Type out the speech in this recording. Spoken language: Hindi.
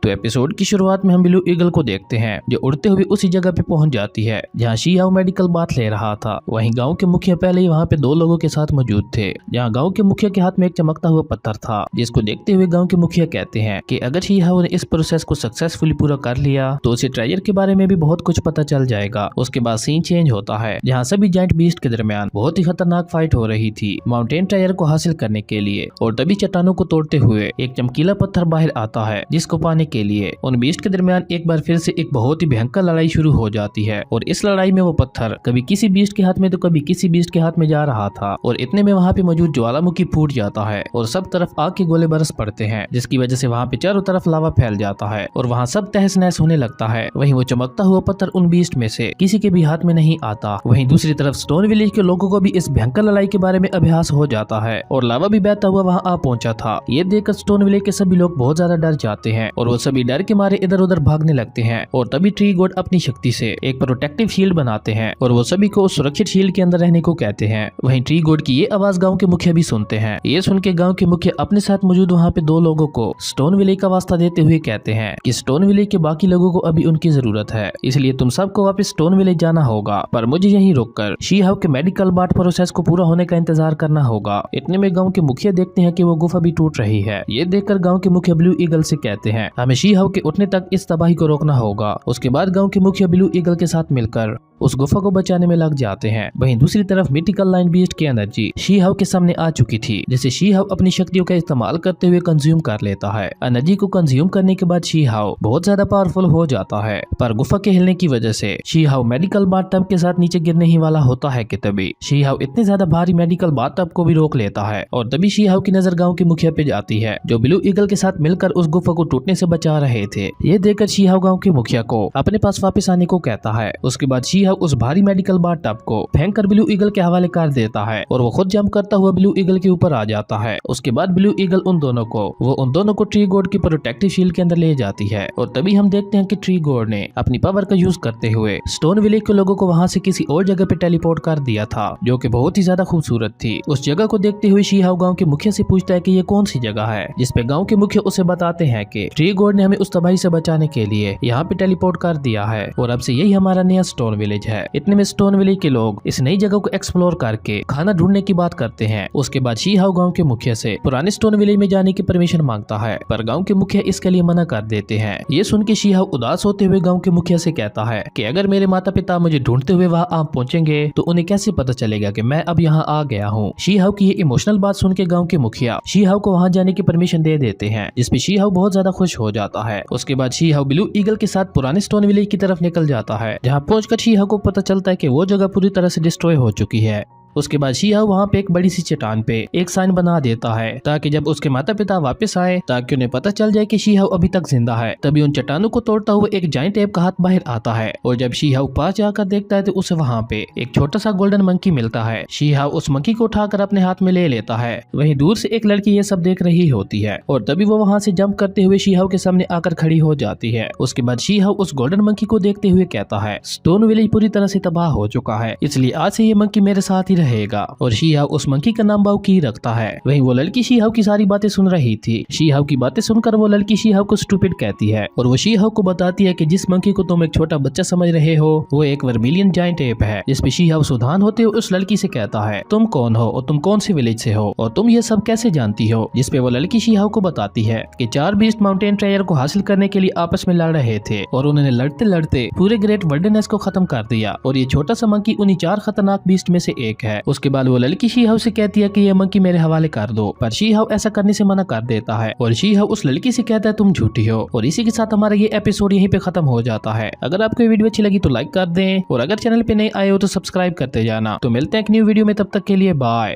तो एपिसोड की शुरुआत में हम ब्लू ईगल को देखते हैं जो उड़ते हुए उसी जगह पे पहुंच जाती है जहां शी हाउ मेडिकल बात ले रहा था। वहीं गांव के मुखिया पहले ही वहां पे 2 लोगों के साथ मौजूद थे। जहां गांव के मुखिया के हाथ में एक चमकता हुआ पत्थर था, जिसको देखते हुए गांव के मुखिया कहते हैं कि अगर शी हाउ ने इस प्रोसेस को सक्सेसफुली पूरा कर लिया तो उसे ट्रेजर के बारे में भी बहुत कुछ पता चल जाएगा। उसके बाद सीन चेंज होता है जहाँ सभी जायंट बीस्ट के दरमियान बहुत ही खतरनाक फाइट हो रही थी माउंटेन ट्रेजर को हासिल करने के लिए। और तभी चट्टानों को तोड़ते हुए एक चमकीला पत्थर बाहर आता है, जिसको पाने के लिए उन बीस्ट के दरमियान एक बार फिर से एक बहुत ही भयंकर लड़ाई शुरू हो जाती है। और इस लड़ाई में वो पत्थर कभी किसी बीस्ट के हाथ में तो कभी किसी बीस्ट के हाथ में जा रहा था। और इतने में वहाँ पे मौजूद ज्वालामुखी फूट जाता है और सब तरफ आग के गोले बरस पड़ते हैं, जिसकी वजह से वहाँ पे चारों तरफ लावा फैल जाता है और वहाँ सब तहस नहस होने लगता है। वहीं वो चमकता हुआ पत्थर उन बीस्ट में से किसी के भी हाथ में नहीं आता। वहीं दूसरी तरफ स्टोन विलेज के लोगों को भी इस भयंकर लड़ाई के बारे में अभ्यास हो जाता है और लावा भी बहता हुआ वहाँ आ पहुंचा था। ये देखकर स्टोन विलेज के सभी लोग बहुत ज्यादा डर जाते हैं और वो सभी डर के मारे इधर उधर भागने लगते हैं। और तभी ट्री गॉड अपनी शक्ति से एक प्रोटेक्टिव शील्ड बनाते हैं और वो सभी को उस सुरक्षित शील्ड के अंदर रहने को कहते हैं। वहीं ट्री गॉड की ये आवाज गांव के मुखिया भी सुनते हैं। ये सुन के गांव के मुखिया अपने साथ मौजूद वहाँ पे 2 लोगों को स्टोन विलेज का वास्ता देते हुए कहते हैं कि स्टोन विलेज के बाकी लोगों को अभी उनकी जरूरत है, इसलिए तुम सबको वापस स्टोन विलेज जाना होगा, पर मुझे यहीं रोककर शी हाउ के मेडिकल बार्ट प्रोसेस को पूरा होने का इंतजार करना होगा। इतने में गांव के मुखिया देखते हैं कि वो गुफा भी टूट रही है। ये देखकर गांव के मुखिया ब्लू ईगल से कहते हैं हमें शी हाउ के उठने तक इस तबाही को रोकना होगा। उसके बाद गांव के मुखिया ब्लू ईगल के साथ मिलकर उस गुफा को बचाने में लग जाते हैं। वहीं दूसरी तरफ मिथिकल लाइन बीस्ट की एनर्जी शी हाउ के सामने आ चुकी थी, जिसे शी हाउ अपनी शक्तियों का इस्तेमाल करते हुए कंज्यूम कर लेता है। एनर्जी को कंज्यूम करने के बाद शी हाउ बहुत ज्यादा पावरफुल हो जाता है, पर गुफा के हिलने की वजह से she how medical bath tub के साथ नीचे गिरने ही वाला होता है कि तभी शी हाउ इतने ज्यादा भारी मेडिकल बाथ टब को भी रोक लेता है। और तभी शी हाउ की नजर गाँव के मुखिया पे जाती है जो ब्लू ईगल के साथ मिलकर उस गुफा को टूटने से बचा रहे थे। ये देखकर शी हाउ गाँव के मुखिया को अपने पास वापस आने को कहता है। उसके बाद शी हाउ उस भारी मेडिकल बाथ टब को फेंक कर ब्लू ईगल के हवाले कर देता है और वो खुद जंप करता हुआ ब्लू ईगल के ऊपर आ जाता है। उसके बाद ब्लू ईगल उन दोनों को ट्री गॉड की प्रोटेक्टिव शील्ड के अंदर ले जाती है। और तभी हम देखते हैं कि ट्री गॉड ने अपनी पावर का यूज करते हुए स्टोन विलेज के लोगों को वहां से किसी और जगह पे टेलीपोर्ट कर दिया था, जो कि बहुत ही ज्यादा खूबसूरत थी। उस जगह को देखते हुए शी हाउ गाँव के मुखिया से पूछता है कि ये कौन सी जगह है, जिसपे गाँव के मुखिया उसे बताते हैं कि ट्री गॉड ने हमें उस तबाही से बचाने के लिए यहाँ पे टेलीपोर्ट कर दिया है और अब से यही हमारा नया स्टोन विलेज है। इतने में स्टोन विलेज के लोग इस नई जगह को एक्सप्लोर करके खाना ढूंढने की बात करते हैं। उसके बाद शी हाउ गांव के मुखिया से पुराने स्टोन विलेज में जाने की परमिशन मांगता है, पर गांव के मुखिया इसके लिए मना कर देते हैं। ये सुन के शी हाउ उदास होते हुए गांव के मुखिया से कहता है कि अगर मेरे माता पिता मुझे ढूंढते हुए वहाँ आप पहुंचेंगे तो उन्हें कैसे पता चलेगा कि मैं अब यहाँ आ गया हूँ। शी हाउ की ये इमोशनल बात सुन के गाँव के मुखिया शी हाउ को वहाँ जाने की परमिशन दे देते हैं, जिसपे शी हाउ बहुत ज्यादा खुश हो जाता है। उसके बाद शी हाउ ब्लू ईगल के साथ पुराने स्टोन विलेज की तरफ निकल जाता है, जहाँ पहुंचकर शी हाउ को पता चलता है कि वो जगह पूरी तरह से डिस्ट्रॉय हो चुकी है। उसके बाद शी हाउ वहाँ पे एक बड़ी सी चट्टान पे एक साइन बना देता है ताकि जब उसके माता पिता वापस आए ताकि उन्हें पता चल जाए कि शी हाउ अभी तक जिंदा है। तभी उन चट्टानों को तोड़ता हुआ एक जायंट एप का हाथ बाहर आता है और जब शी हाउ पास जाकर देखता है तो उसे वहाँ पे एक छोटा सा गोल्डन मंकी मिलता है। शी हाउ उस मंकी को उठाकर अपने हाथ में ले लेता है। वहीं दूर से एक लड़की ये सब देख रही होती है और तभी वो वहाँ से जंप करते हुए शी हाउ के सामने आकर खड़ी हो जाती है। उसके बाद शी हाउ उस गोल्डन मंकी को देखते हुए कहता है स्टोन विलेज पूरी तरह से तबाह हो चुका है, इसलिए आज से ये मंकी मेरे साथ ही रहेगा। और शी हाउ उस मंकी का नाम बाउकी रखता है। वहीं वो लड़की शी हाउ की सारी बातें सुन रही थी। शी हाउ की बातें सुनकर वो लड़की शी हाउ को स्टूपिड कहती है और वो शी हाउ को बताती है कि जिस मंकी को तुम एक छोटा बच्चा समझ रहे हो वो एक वर्मिलियन जायंट एप है। जिसपे शी हाउ सावधान होते हुए उस लड़की से कहता है तुम कौन हो और तुम कौन से विलेज से हो और तुम ये सब कैसे जानती हो। जिसपे वो लड़की शी हाउ को बताती है कि 4 बीस्ट माउंटेन ट्रेजर को हासिल करने के लिए आपस में लड़ रहे थे और उन्होंने लड़ते लड़ते पूरे ग्रेट वर्ल्डनेस को खत्म कर दिया और ये छोटा सा मंकी उन्हीं 4 खतरनाक बीस्ट में से एक है। उसके बाद वो लड़की शी हाउ से कहती है कि ये मंकी मेरे हवाले कर दो, पर शी हाउ ऐसा करने से मना कर देता है और शी हाउ उस लड़की से कहता है तुम झूठी हो। और इसी के साथ हमारा ये एपिसोड यहीं पे खत्म हो जाता है। अगर आपको ये वीडियो अच्छी लगी तो लाइक कर दें और अगर चैनल पे नए आए हो तो सब्सक्राइब करते जाना। तो मिलते हैं एक न्यू वीडियो में, तब तक के लिए बाय।